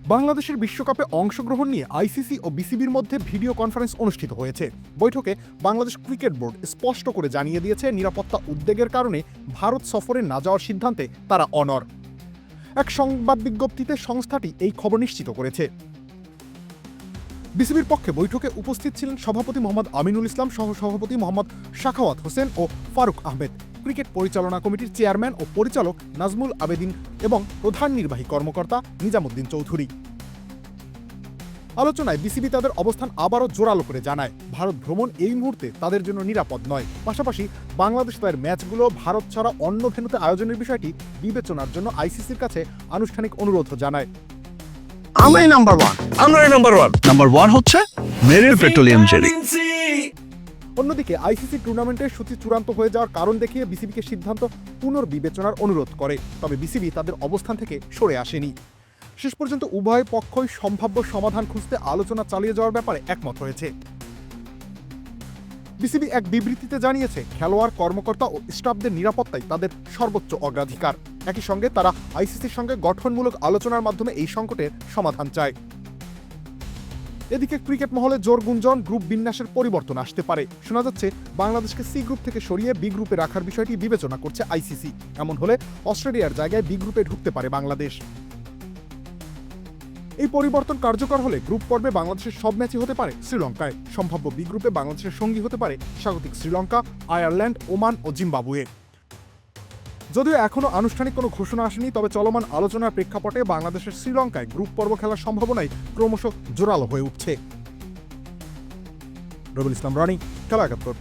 বাংলাদেশের বিশ্বকাপে অংশগ্রহণ নিয়ে আইসিসি ও বিসিবির মধ্যে ভিডিও কনফারেন্স অনুষ্ঠিত হয়েছে। বৈঠকে বাংলাদেশ ক্রিকেট বোর্ড স্পষ্ট করে জানিয়ে দিয়েছে নিরাপত্তা উদ্বেগের কারণে ভারত সফরে না যাওয়ার সিদ্ধান্তে তারা অনড়। এক সংবাদ বিজ্ঞপ্তিতে সংস্থাটি এই খবর নিশ্চিত করেছে। বিসিবির পক্ষে বৈঠকে উপস্থিত ছিলেন সভাপতি মোহাম্মদ আমিনুল ইসলাম, সহ-সভাপতি মোহাম্মদ শাখাওয়াত হোসেন ও ফারুক আহমেদ, ক্রিকেট পরিচালনা কমিটির চেয়ারম্যান ও পরিচালক নাজমুল আবেদিন এবং প্রধান নির্বাহী কর্মকর্তা নিজামুদ্দিন চৌধুরী। আলোচনায় বিসিবি তাদের অবস্থান আবারও জোরালো করে জানায়, ভারত ভ্রমণ এই মুহূর্তে তাদের জন্য নিরাপদ নয়। পাশাপাশি বাংলাদেশ তাদের ম্যাচগুলো ভারত ছাড়া অন্য ভেন্যুতে আয়োজনের বিষয়টি বিবেচনার জন্য আইসিসির কাছে আনুষ্ঠানিক অনুরোধ জানায়। আমরাই নাম্বার ওয়ান। নাম্বার ওয়ান হচ্ছে মেরিল পেট্রোলিয়াম জেলি। অন্যদিকে আইসিসি টুর্নামেন্টের সূচি চূড়ান্ত হয়ে যাওয়ার কারণ দেখিয়ে বিসিবিকে সিদ্ধান্ত পুনর্বিবেচনার অনুরোধ করে, তবে বিসিবি তাদের অবস্থান থেকে সরে আসেনি। শেষ পর্যন্ত উভয় পক্ষই সম্ভাব্য সমাধান খুঁজতে আলোচনা চালিয়ে যাওয়ার ব্যাপারে একমত হয়েছে। বিসিবি এক বিবৃতিতে জানিয়েছে, খেলোয়াড়, কর্মকর্তা ও স্টাফদের নিরাপত্তাই তাদের সর্বোচ্চ অগ্রাধিকার। একই সঙ্গে তারা আইসিসির সঙ্গে গঠনমূলক আলোচনার মাধ্যমে এই সংকটের সমাধান চায়। এদিকে ক্রিকেট মহলে জোর গুঞ্জন, গ্রুপ বিন্যাসের পরিবর্তন আসতে পারে। শোনা যাচ্ছে বাংলাদেশকে সি গ্রুপ থেকে সরিয়ে বি গ্রুপে রাখার বিষয়টি বিবেচনা করছে আইসিসি। এমন হলে অস্ট্রেলিয়ার জায়গায় বি গ্রুপে ঢুকতে পারে বাংলাদেশ। এই পরিবর্তন কার্যকর হলে গ্রুপ পর্বে বাংলাদেশের সব ম্যাচই হতে পারে শ্রীলঙ্কায়। সম্ভাব্য বি গ্রুপে বাংলাদেশের সঙ্গী হতে পারে স্বাগতিক শ্রীলঙ্কা, আয়ারল্যান্ড, ওমান ও জিম্বাবুয়ে। যদিও এখনো আনুষ্ঠানিক কোনো ঘোষণা আসেনি, তবে চলমান আলোচনার প্রেক্ষাপটে বাংলাদেশের শ্রীলঙ্কায় গ্রুপ পর্ব খেলার সম্ভাবনাই ক্রমশ জোরালো হয়ে উঠছে। রবিউল ইসলাম রনি, খেলা ৭১।